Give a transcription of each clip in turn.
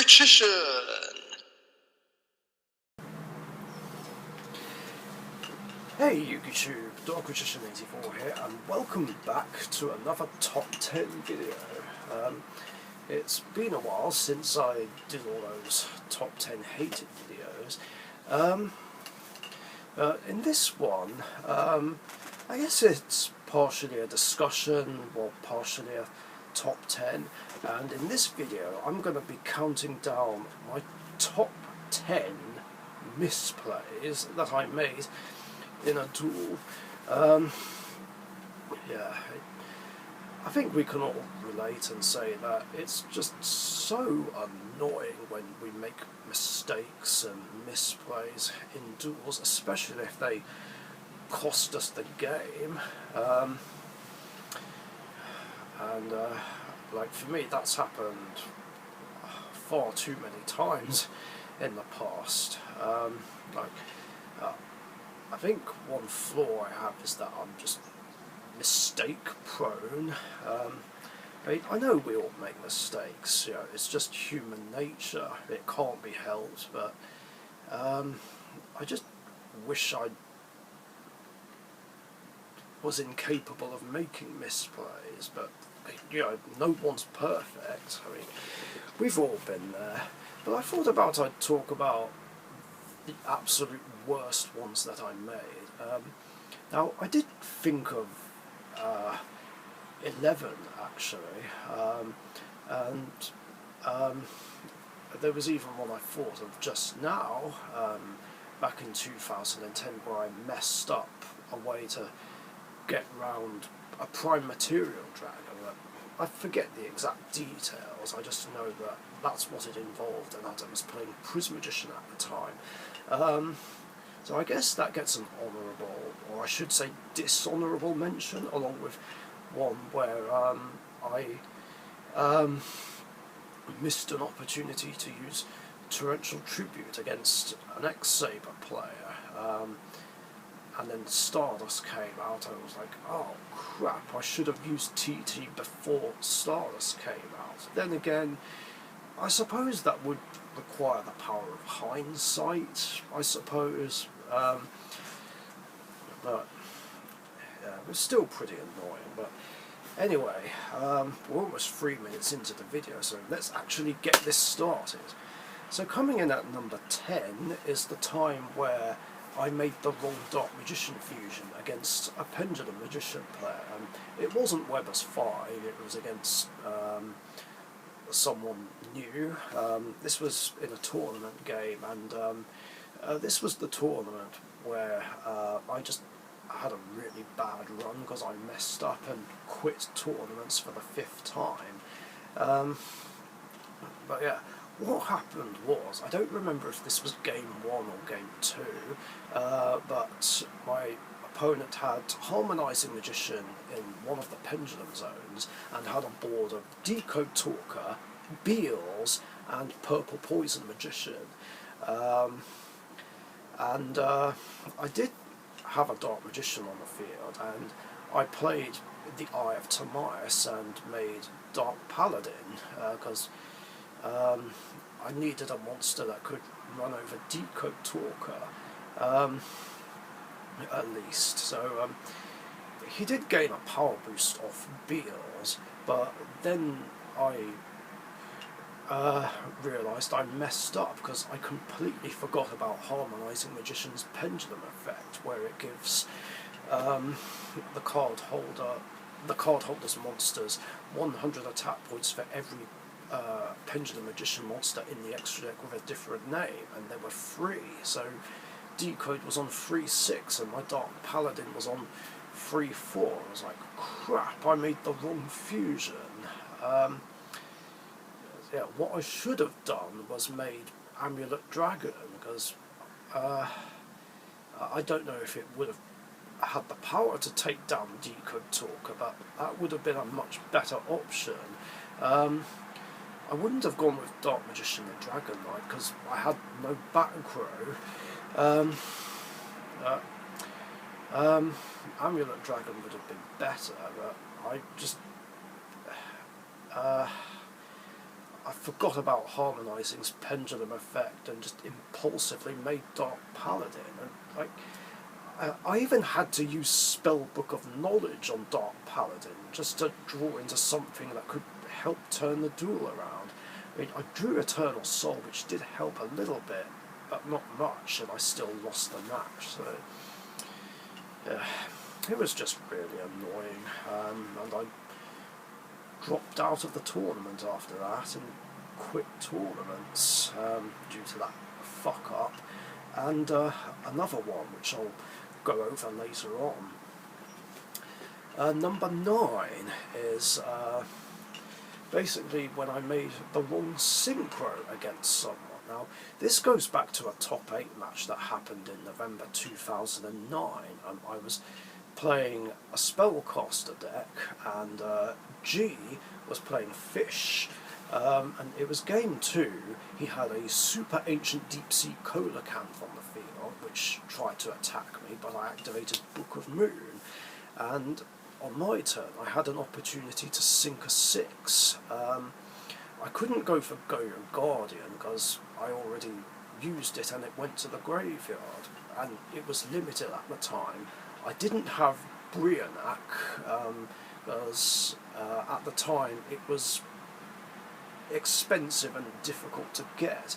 Richician. Hey YouTube, Richician84 here, and welcome back to another top 10 video. It's been a while since I did all those top 10 hated videos. In this one, I guess it's partially a discussion, or partially a top 10, and in this video I'm going to be counting down my top 10 misplays that I made in a duel. Yeah, I think we can all relate and say that it's just so annoying when we make mistakes and misplays in duels, especially if they cost us the game. Like for me, that's happened far too many times in the past. I think one flaw I have is that I'm just mistake prone. I know we all make mistakes, you know, it's just human nature, it can't be helped, but I just wish I was incapable of making misplays, but you know, no one's perfect. I mean, we've all been there, but I thought I'd talk about the absolute worst ones that I made. Now, I did think of 11 actually, and there was even one I thought of just now, back in 2010, where I messed up a way to get round a prime material dragon. I forget the exact details, I just know that that's what it involved, and that I was playing Prismagician at the time. So I guess that gets an honourable, or I should say dishonourable mention, along with one where I missed an opportunity to use Torrential Tribute against an ex-Saber player, and then Stardust came out, and I was like, oh crap, I should have used TT before Stardust came out. Then again, I suppose that would require the power of hindsight, I suppose, but yeah, it was still pretty annoying. But anyway, we're almost 3 minutes into the video, so let's actually get this started. So coming in at number 10 is the time where I made the wrong Dark Magician fusion against a Pendulum Magician player. It wasn't Weber's 5, it was against someone new. This was in a tournament game, and this was the tournament where I just had a really bad run because I messed up and quit tournaments for the 5th time. But yeah, what happened was, I don't remember if this was game 1 or game 2, but my opponent had Harmonizing Magician in one of the Pendulum zones and had a board of Decode Talker, Beals, and Purple Poison Magician. I did have a Dark Magician on the field, and I played the Eye of Timaeus and made Dark Paladin, because I needed a monster that could run over Decode Talker, at least. So he did gain a power boost off Beals, but then I realised I messed up because I completely forgot about Harmonizing Magician's Pendulum effect, where it gives the cardholder's monsters 100 attack points for every Pendulum Magician monster in the extra deck with a different name, and there were 3, so Decode was on 3/6 and my Dark Paladin was on 3/4. I was like, crap, I made the wrong fusion. Yeah, what I should have done was made Amulet Dragon, because I don't know if it would have had the power to take down Decode Talker, but that would have been a much better option. I wouldn't have gone with Dark Magician and Dragon Knight because I had no back row. Amulet Dragon would have been better, but I just I forgot about Harmonizing's pendulum effect and just impulsively made Dark Paladin. And like, I even had to use Spellbook of Knowledge on Dark Paladin just to draw into something that could help turn the duel around. I mean, I drew Eternal Soul, which did help a little bit, but not much, and I still lost the match. So it was just really annoying, and I dropped out of the tournament after that and quit tournaments due to that fuck up. And another one, which I'll go over later on. Number 9 is basically when I made the wrong synchro against someone. Now, this goes back to a top 8 match that happened in November 2009. I was playing a spellcaster deck, and G was playing Fish. And it was game 2. He had a super ancient deep sea coelacanth on the field, which tried to attack me, but I activated Book of Moon, and on my turn I had an opportunity to sink a 6. I couldn't go for Goyo Guardian because I already used it and it went to the graveyard, and it was limited at the time. I didn't have Brianak because at the time it was expensive and difficult to get,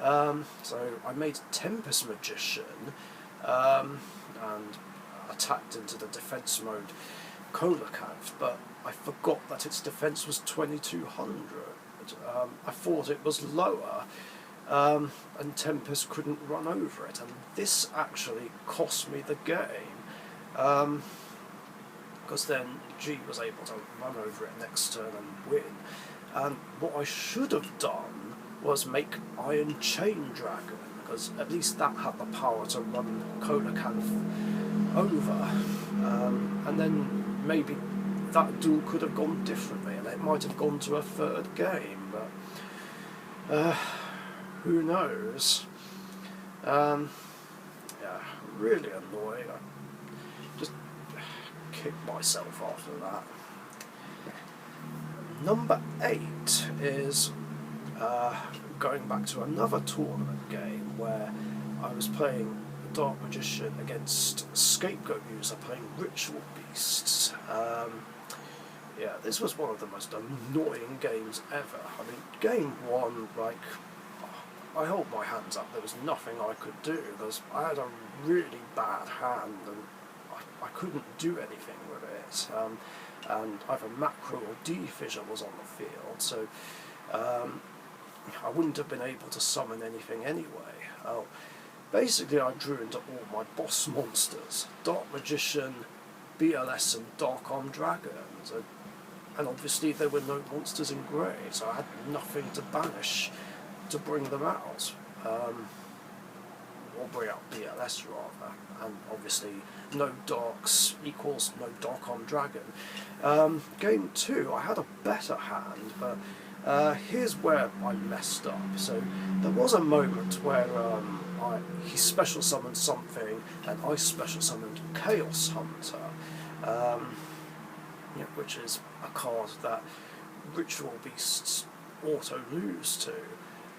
so I made Tempest Magician and attacked into the defense mode Coelacanth, but I forgot that its defense was 2200. I thought it was lower, and Tempest couldn't run over it, and this actually cost me the game, because then G was able to run over it next turn and win. And what I should have done was make Iron Chain Dragon, because at least that had the power to run Coelacanth over, and then maybe that duel could have gone differently, and it might have gone to a 3rd game, but who knows. Yeah, really annoying. I just kicked myself after that. Number 8 is going back to another tournament game where I was playing Dark Magician against Scapegoat user playing Ritual Beasts. Yeah, this was one of the most annoying games ever. I mean, game 1, like, I hold my hands up, there was nothing I could do because I had a really bad hand and I couldn't do anything with it. And either Macro or D-Fissure was on the field, so I wouldn't have been able to summon anything anyway. Basically I drew into all my boss monsters, Dark Magician, BLS and Dark Arm Dragons, and obviously there were no monsters in grey, so I had nothing to banish to bring them out, or bring out BLS rather, and obviously no Darks equals no Dark Arm Dragon. Game 2 I had a better hand, but here's where I messed up. So there was a moment where he special summoned something and I special summoned Chaos Hunter, which is a card that Ritual Beasts auto lose to,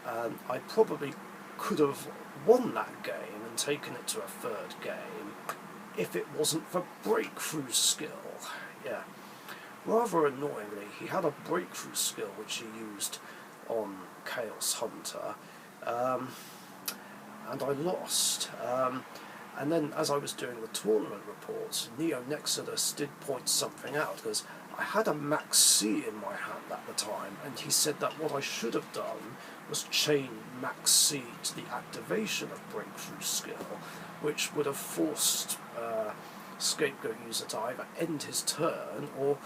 and I probably could have won that game and taken it to a 3rd game if it wasn't for Breakthrough Skill. Yeah, rather annoyingly, he had a Breakthrough Skill which he used on Chaos Hunter, and I lost. And then as I was doing the tournament reports, Neo Nexodus did point something out, because I had a Max C in my hand at the time, and he said that what I should have done was chain Max C to the activation of Breakthrough Skill, which would have forced Scapegoat user to either end his turn or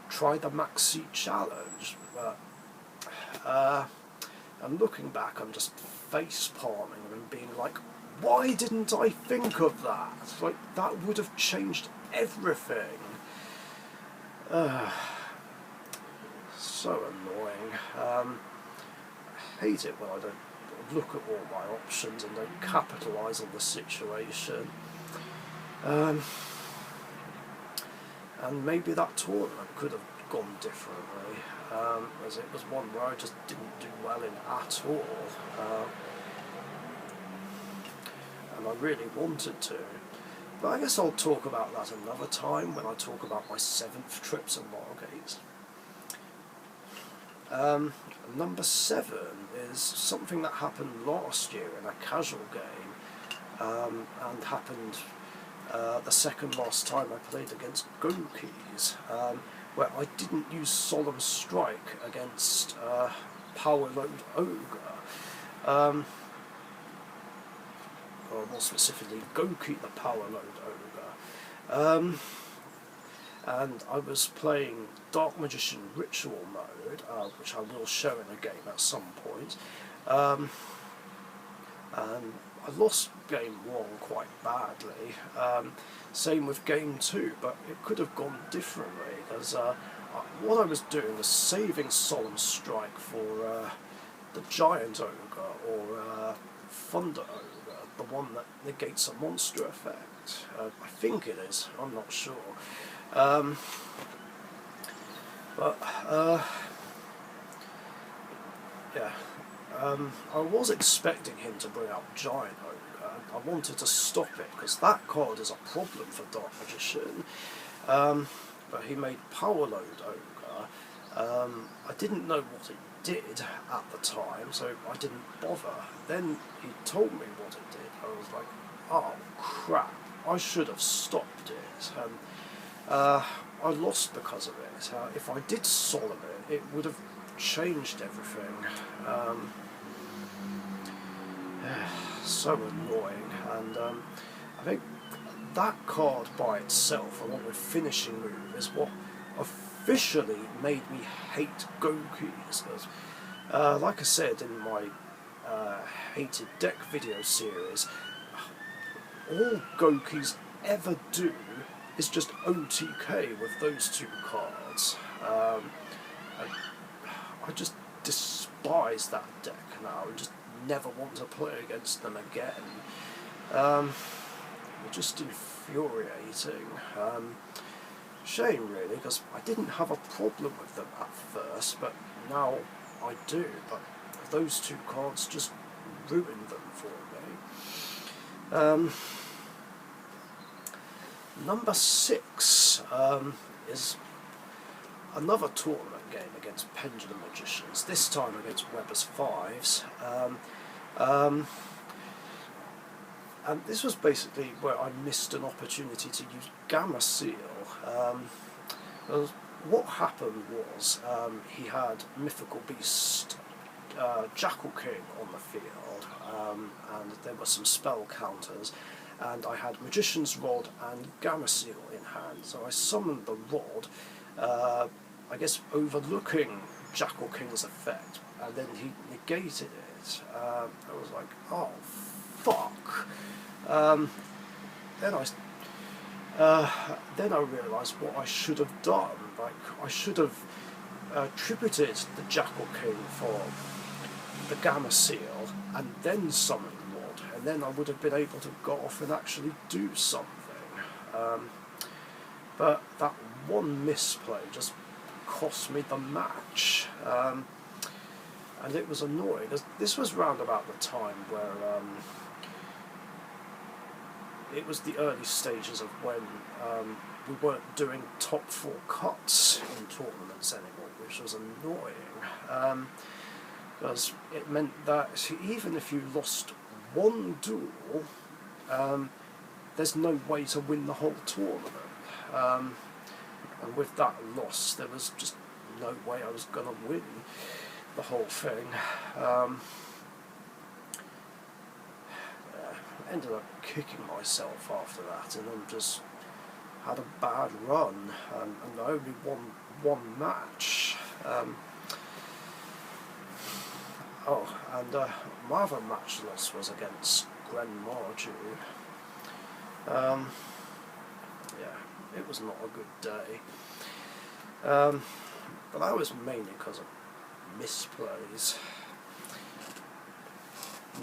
try the Max C challenge. But and looking back, I'm just face palming and being like, why didn't I think of that? Like, that would have changed everything. So annoying. I hate it when I don't look at all my options and don't capitalise on the situation. And maybe that tournament could have gone differently, as it was one where I just didn't do well in at all, and I really wanted to. But I guess I'll talk about that another time when I talk about my 7th trip to Margate. Number 7 is something that happened last year in a casual game, and happened the second last time I played against Gokis, where I didn't use Solemn Strike against Power Load Ogre, or more specifically Goki the Power Load Ogre. And I was playing Dark Magician Ritual mode, which I will show in a game at some point, and I lost game 1 quite badly. Same with game 2, but it could have gone differently, because what I was doing was saving Solemn Strike for the Giant Ogre, or Thunder Ogre, the one that negates a monster effect. I think it is, I'm not sure. I was expecting him to bring out Giant Ogre. I wanted to stop it, because that card is a problem for Dark Magician. But he made Power Load Ogre. I didn't know what it did at the time, so I didn't bother. Then he told me what it did. I was like, oh crap, I should have stopped it. I lost because of it. If I did Solemn it, it would have changed everything. So annoying, and I think that card by itself, along with Finishing Move, is what officially made me hate Gokis. Like I said in my hated deck video series, all Gokis ever do is just OTK with those 2 cards. I just despise that deck now. I just never want to play against them again. They're just infuriating. Shame really, because I didn't have a problem with them at first, but now I do. But those 2 cards just ruined them for me. Number 6 is another tournament game against Pendulum Magicians, this time against Weber's 5s. And this was basically where I missed an opportunity to use Gamma Seal. What happened was, he had Mythical Beast Jackal King on the field, and there were some spell counters, and I had Magician's Rod and Gamma Seal in hand, so I summoned the Rod, I guess overlooking Jackal King's effect, and then he negated it. I was like, oh fuck. Then I realised what I should have done. Like, I should have tributed the Jackal King for the Gamma Seal, and then summoned Rod, and then I would have been able to go off and actually do something. But that one misplay just cost me the match, and it was annoying, because this was round about the time where it was the early stages of when we weren't doing top 4 cuts in tournaments anymore, which was annoying, because it meant that even if you lost one duel, there's no way to win the whole tournament. And with that loss, there was just no way I was going to win the whole thing. Ended up kicking myself after that, and then just had a bad run, and I only won one match. My other match loss was against Gren Marju. It was not a good day. But that was mainly because of misplays.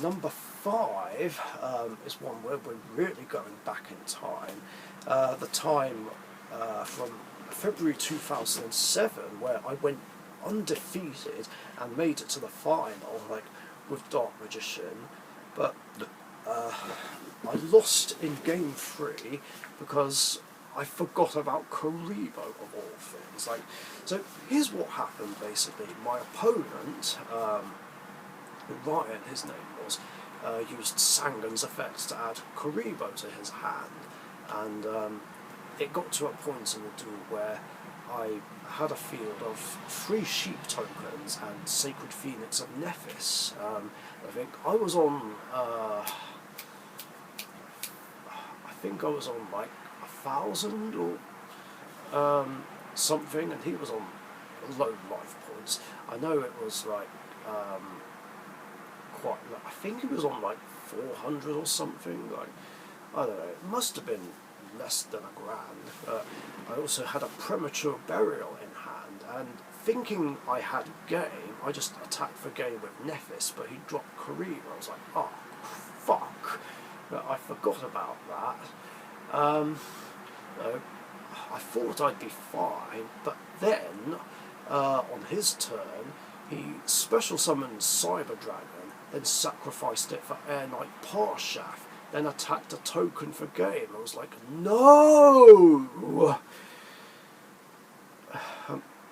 Number 5 is one where we're really going back in time. The time from February 2007, where I went undefeated and made it to the final, like with Dark Magician, but I lost in game 3 because I forgot about Karibo of all things. Like, so here's what happened basically. My opponent, Ryan, his name was, used Sangan's effects to add Karibo to his hand, and it got to a point in the duel where I had a field of 3 sheep tokens and Sacred Phoenix of Nephis. I think I was on like 1,000 or something, and he was on low life points. I know it was like quite. I think he was on like 400 or something. Like, I don't know. It must have been less than $1,000. I also had a premature burial in hand, and thinking I had game, I just attacked for game with Nephis, but he dropped Kareem. I was like, oh, fuck. But I forgot about that. I thought I'd be fine, but then, on his turn, he special summoned Cyber Dragon, then sacrificed it for Air Knight Parshaft, then attacked a token for game. I was like, no!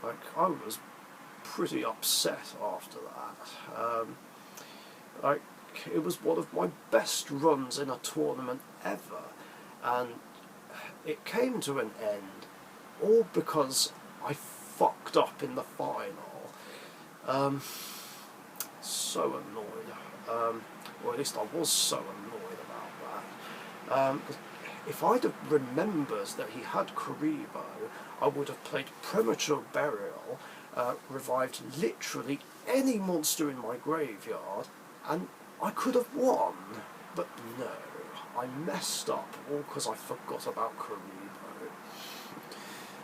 Like, I was pretty upset after that. Like, it was one of my best runs in a tournament ever, and it came to an end all because I fucked up in the final. So annoyed. Or at least I was so annoyed about that. If I'd have remembered that he had Karibo, I would have played Premature Burial, revived literally any monster in my graveyard, and I could have won. But no, I messed up all because I forgot about Karibo.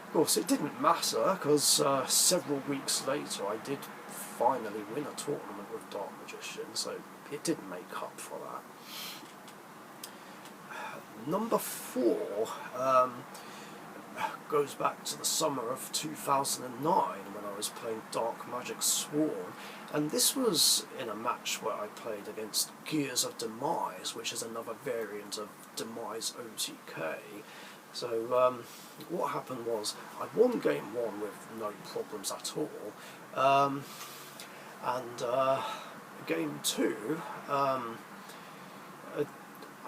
Of course, it didn't matter, because several weeks later I did finally win a tournament with Dark Magician, so it didn't make up for that. Number 4 goes back to the summer of 2009 when I was playing Dark Magic Sworn, and this was in a match where I played against Gears of Demise, which is another variant of Demise OTK. So what happened was I won game 1 with no problems at all, and game 2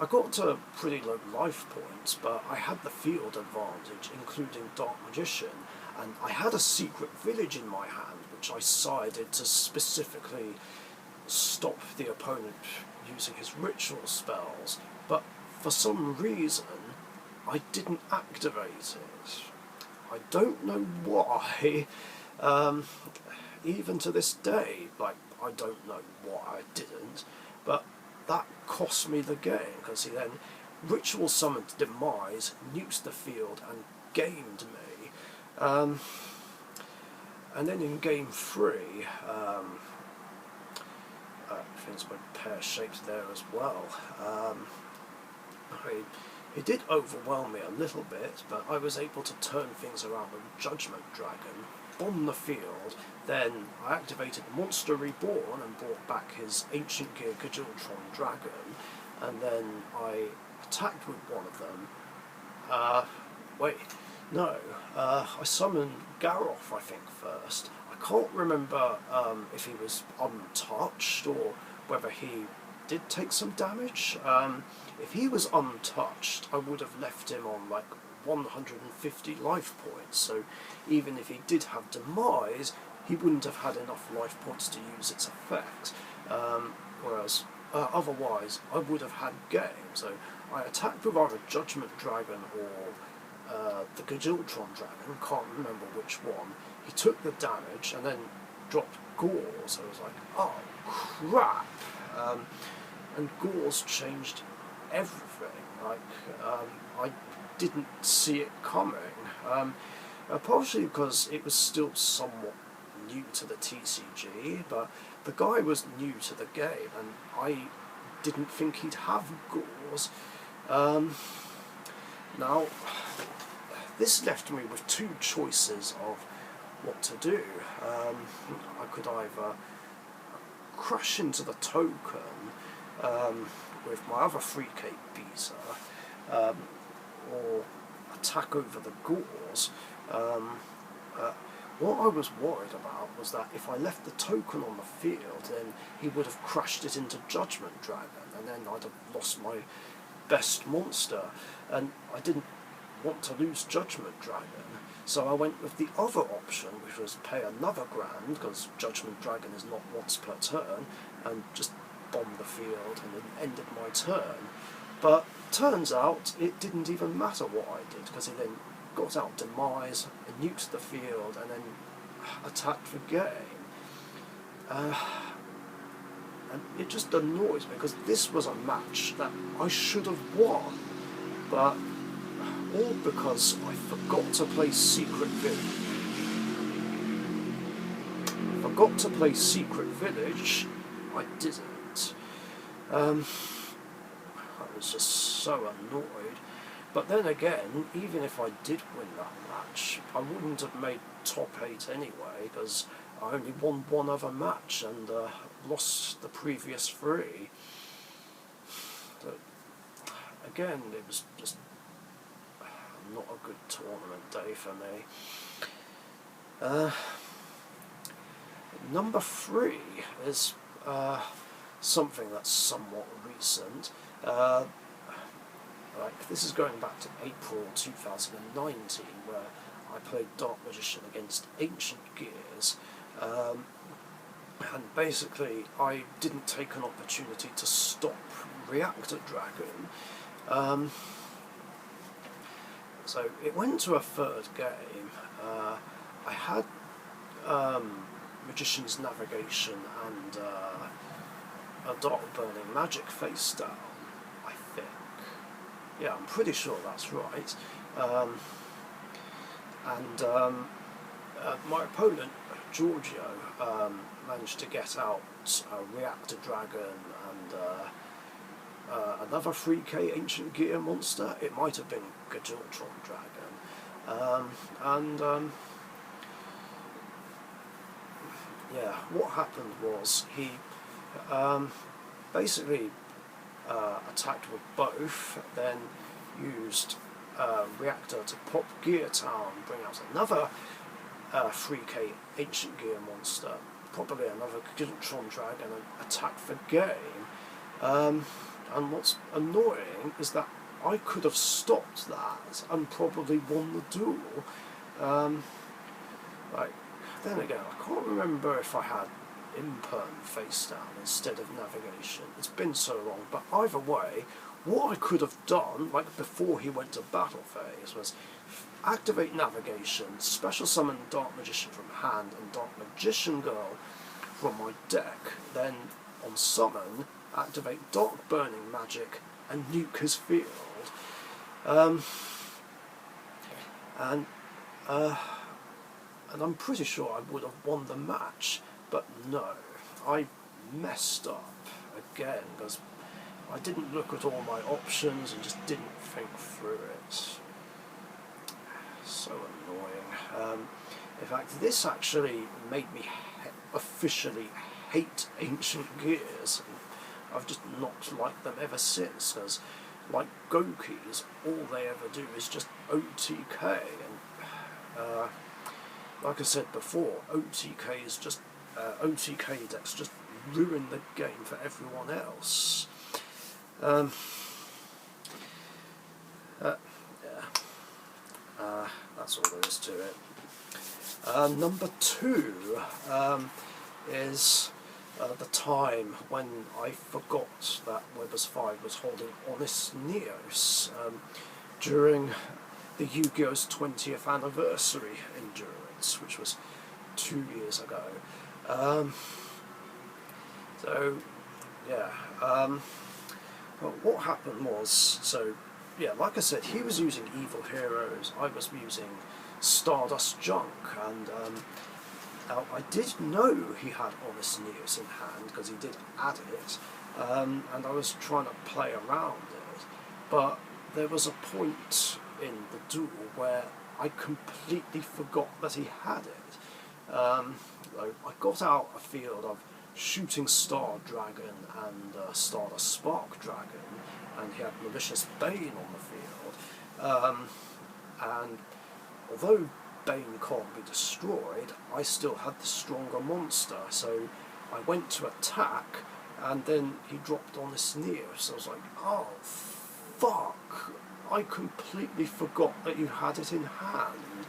I got to pretty low life points, but I had the field advantage, including Dark Magician, and I had a secret village in my hand, which I sided to specifically stop the opponent using his ritual spells, but for some reason I didn't activate it. I don't know why. Even to this day, like, I don't know why I didn't, but that cost me the game, because he then ritual summoned Demise, nuked the field, and gamed me. And then in game 3, things went pear-shaped there as well. He did overwhelm me a little bit, but I was able to turn things around with Judgment Dragon, bomb the field, then I activated Monster Reborn and brought back his Ancient Gear Gajiltron Dragon, and then I attacked with one of them. I summoned Garoth, I think, first. I can't remember if he was untouched or whether he did take some damage. If he was untouched, I would have left him on like 150 life points, so even if he did have Demise, he wouldn't have had enough life points to use its effect, whereas otherwise I would have had game. So I attacked with either Judgment Dragon or the Gajiltron Dragon, can't remember which one. He took the damage and then dropped Gore, so I was like, oh crap. And Gore's changed everything. Like, I didn't see it coming, partially because it was still somewhat new to the TCG, but the guy was new to the game, and I didn't think he'd have Gores. Now, this left me with two choices of what to do. I could either crash into the token with my other 3k Visa, or attack over the Gauls. What I was worried about was that if I left the token on the field, then he would have crashed it into Judgment Dragon, and then I'd have lost my best monster, and I didn't want to lose Judgment Dragon, so I went with the other option, which was pay another grand, because Judgment Dragon is not once per turn, and just bomb the field, and it ended my turn. But turns out it didn't even matter what I did, because he then got out Demise, and nuked the field, and then attacked the game. And it just annoys me, because this was a match that I should have won, but all because I forgot to play Secret Village. Forgot to play Secret Village, I didn't. I was just so annoyed. But then again, even if I did win that match, I wouldn't have made top 8 anyway, because I only won one other match and lost the previous 3. So, again, it was just not a good tournament day for me. Number 3 is something that's somewhat recent. This is going back to April 2019, where I played Dark Magician against Ancient Gears, and basically I didn't take an opportunity to stop Reactor Dragon. So it went to a third game. I had Magician's Navigation and a Dark Burning Magic face down, I think. Yeah, I'm pretty sure that's right. My opponent, Giorgio, managed to get out Reactor Dragon and another 3k Ancient Gear monster. It might have been Gajiltron Dragon. Yeah, what happened was he basically attacked with both, then used Reactor to pop Gear Town, bring out another 3k Ancient Gear monster, probably another Giltron Dragon, and attack the game. And what's annoying is that I could have stopped that and probably won the duel. Then again, I can't remember if I had Imperm face down instead of Navigation. It's been so long, but either way, what I could have done, like before he went to battle phase, was activate Navigation, special summon Dark Magician from hand and Dark Magician Girl from my deck, then on summon, activate Dark Burning Magic and nuke his field. And I'm pretty sure I would have won the match, but no, I messed up again because I didn't look at all my options and just didn't think through it. So annoying. In fact, this actually made me officially hate Ancient Gears. I've just not liked them ever since, because like Gokis, all they ever do is just OTK, and like I said before, OTK is just OTK decks just ruin the game for everyone else. That's all there is to it. Number 2 is the time when I forgot that Weber's 5 was holding Honest Neos during the Yu-Gi-Oh's 20th anniversary endurance, which was 2 years ago. But what happened was, like I said, he was using Evil Heroes, I was using Stardust Junk, and now I did know he had Honest Neos in hand, because he did add it, and I was trying to play around it, but there was a point in the duel where I completely forgot that he had it. I got out a field of Shooting Star Dragon and Stardust Spark Dragon, and he had Malicious Bane on the field. And although Bane can't be destroyed, I still had the stronger monster, so I went to attack, and then he dropped on this Neo, so I was like, oh fuck, I completely forgot that you had it in hand.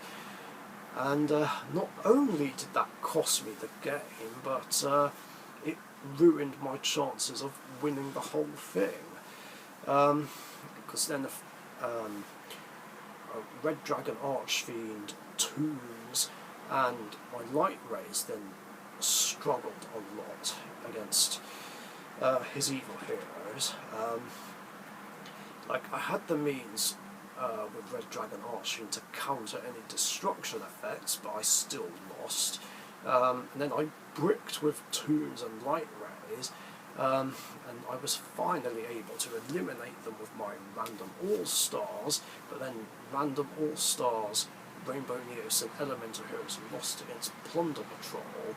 And not only did that cost me the game, but it ruined my chances of winning the whole thing. Because then Red Dragon Archfiend, Tombs, and my Light Rays then struggled a lot against his evil heroes. Like, I had the means with Red Dragon Archfiend to counter any destruction effects, but I still lost. And then I bricked with Tombs and Light Rays, and I was finally able to eliminate them with my random All-Stars, but then random All-Stars, Rainbow Neos and Elemental Heroes lost against Plunder Patrol,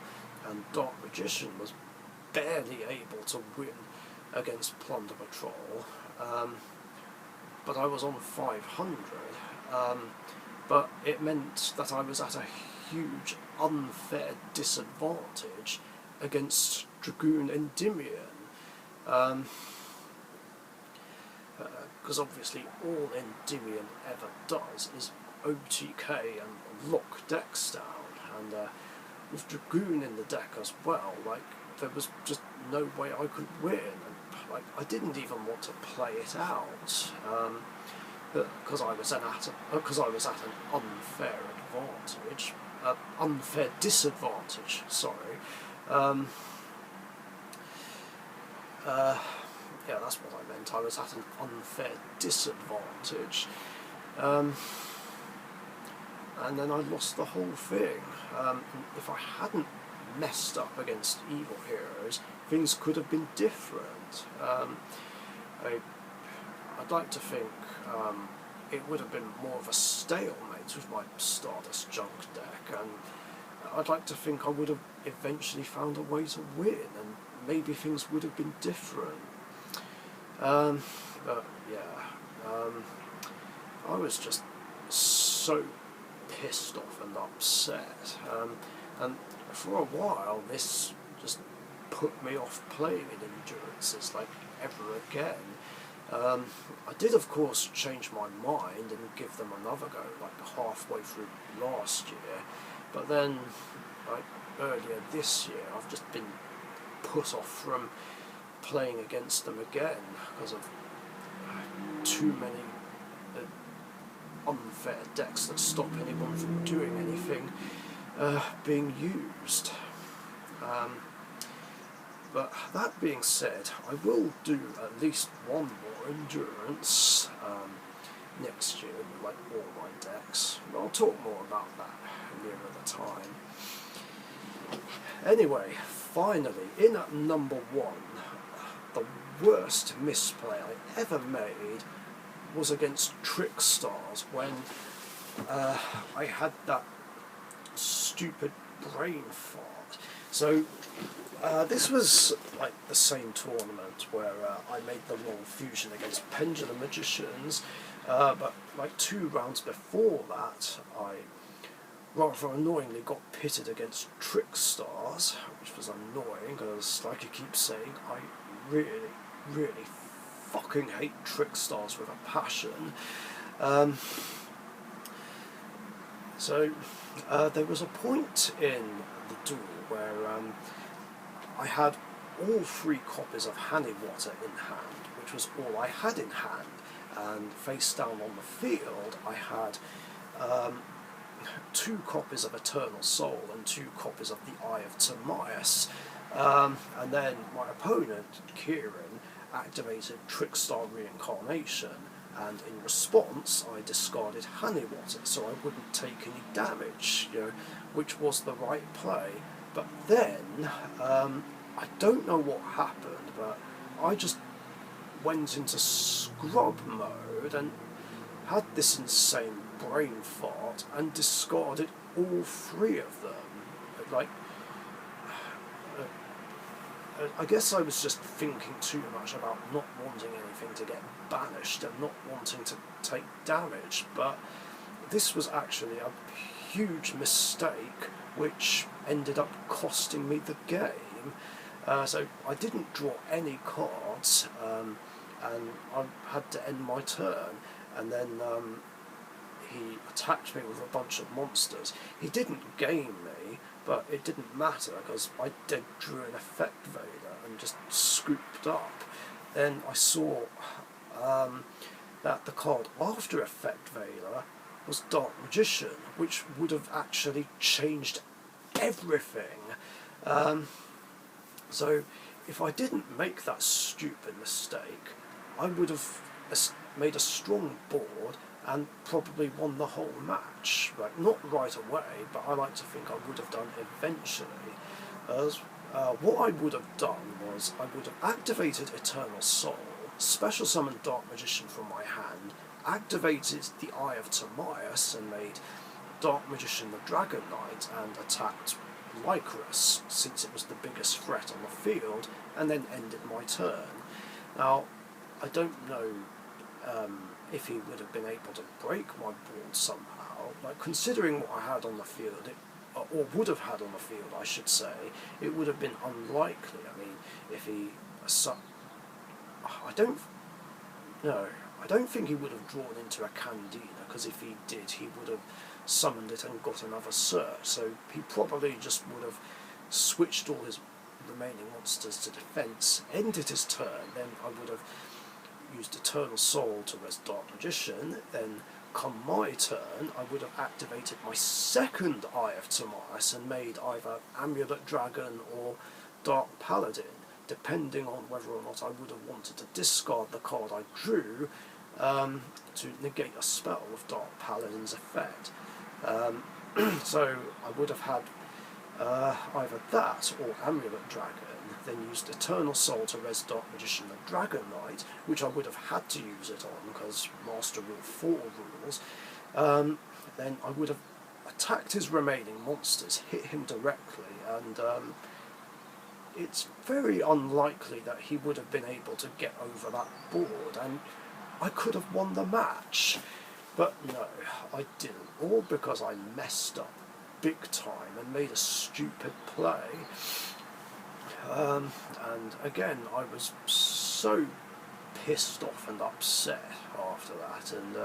and Dark Richician was barely able to win against Plunder Patrol. But I was on 500, but it meant that I was at a huge unfair disadvantage against Dragoon Endymion, because obviously all Endymion ever does is OTK and lock decks down, and with Dragoon in the deck as well, like, there was just no way I could win. Like, I didn't even want to play it out, because I was at an unfair advantage, unfair disadvantage. Sorry. Yeah, that's what I meant. I was at an unfair disadvantage, and then I lost the whole thing. If I hadn't messed up against evil heroes, things could have been different. I'd like to think it would have been more of a stalemate with my Stardust Junk deck, and I'd like to think I would have eventually found a way to win, and maybe things would have been different. But yeah, I was just so pissed off and upset, and for a while this just put me off playing in Endurances like ever again. I did of course change my mind and give them another go like halfway through last year, but then like earlier this year I've just been put off from playing against them again because of too many unfair decks that stop anyone from doing anything being used. But that being said, I will do at least one more endurance next year with like all my decks. I'll talk more about that nearer the time. Anyway, finally, in at number 1, the worst misplay I ever made was against Trickstars when I had that stupid brain fart. So this was like the same tournament where I made the wrong fusion against Pendulum Magicians, but like 2 rounds before that I rather annoyingly got pitted against Trickstars, which was annoying because, like I keep saying, I really, really fucking hate Trickstars with a passion. So there was a point in the duel where I had all 3 copies of Haniwater in hand, which was all I had in hand, and face down on the field I had 2 copies of Eternal Soul and 2 copies of the Eye of Timaeus, and then my opponent, Kieran, activated Trickstar Reincarnation, and in response I discarded Haniwater so I wouldn't take any damage, which was the right play. But then, I don't know what happened, but I just went into scrub mode, and had this insane brain fart and discarded all 3 of them. Like, I guess I was just thinking too much about not wanting anything to get banished and not wanting to take damage, but this was actually a huge mistake which ended up costing me the game. So I didn't draw any cards, and I had to end my turn, and then he attacked me with a bunch of monsters. He didn't game me, but it didn't matter because I dead drew an Effect Vader and just scooped up. Then I saw that the card after Effect Vader was Dark Magician, which would have actually changed everything. So if I didn't make that stupid mistake, I would have made a strong board and probably won the whole match. Like, not right away, but I like to think I would have done eventually. What I would have done was I would have activated Eternal Soul, special summoned Dark Magician from my hand, activated the Eye of Timaeus and made Dark Magician the Dragon Knight and attacked Lycrus, since it was the biggest threat on the field, and then ended my turn. Now, I don't know if he would have been able to break my board somehow. Like, considering what I had on the field, or would have had on the field, I should say, it would have been unlikely. I mean, if he... I don't think he would have drawn into a Candina, because if he did, he would have summoned it and got another search, so he probably just would have switched all his remaining monsters to defence, ended his turn, then I would have used Eternal Soul to res Dark Magician, then come my turn I would have activated my second Eye of Timaeus and made either Amulet Dragon or Dark Paladin, depending on whether or not I would have wanted to discard the card I drew to negate a spell with Dark Paladin's effect. So I would have had either that or Amulet Dragon, then used Eternal Soul to res Dark Magician the Dragon Knight, which I would have had to use it on because Master Rule 4 rules. Then I would have attacked his remaining monsters, hit him directly, and it's very unlikely that he would have been able to get over that board, and I could have won the match. But no, I didn't, all because I messed up big time and made a stupid play. And again, I was so pissed off and upset after that, and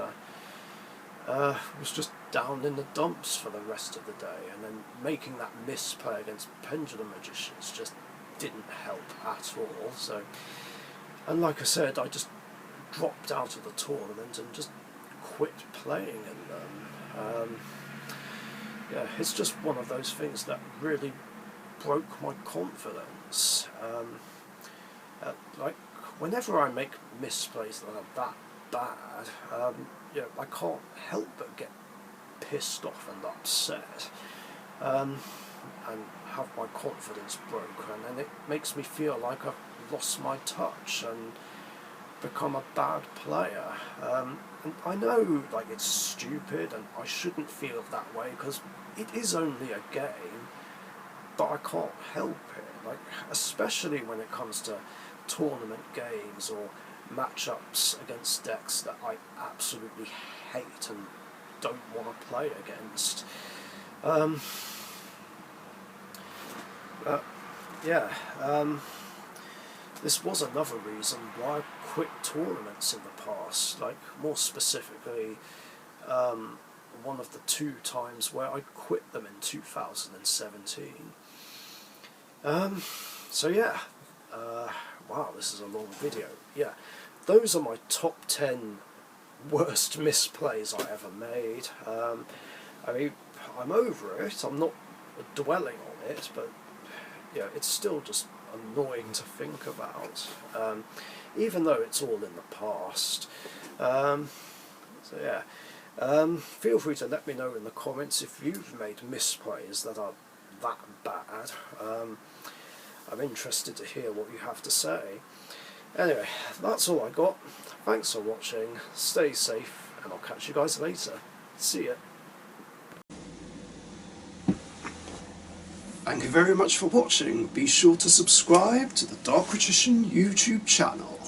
was just down in the dumps for the rest of the day, and then making that misplay against Pendulum Magicians just didn't help at all. So, and like I said, I just dropped out of the tournament and just quit playing, and yeah, it's just one of those things that really broke my confidence. Like, whenever I make misplays that are that bad, you know, I can't help but get pissed off and upset, and have my confidence broken, and it makes me feel like I've lost my touch and become a bad player. And I know, like, it's stupid and I shouldn't feel that way because it is only a game, but I can't help it. Like, especially when it comes to tournament games or matchups against decks that I absolutely hate and don't want to play against. This was another reason why I quit tournaments in the past, like, more specifically, one of the 2 times where I quit them in 2017. So yeah, wow, this is a long video. Yeah, those are my top 10 worst misplays I ever made. I mean, I'm over it, I'm not dwelling on it, but yeah, it's still just annoying to think about, even though it's all in the past. So yeah, feel free to let me know in the comments if you've made misplays that are that bad. I'm interested to hear what you have to say. Anyway, that's all I got. Thanks for watching, stay safe, and I'll catch you guys later. See ya. Thank you very much for watching. Be sure to subscribe to the Richician YouTube channel.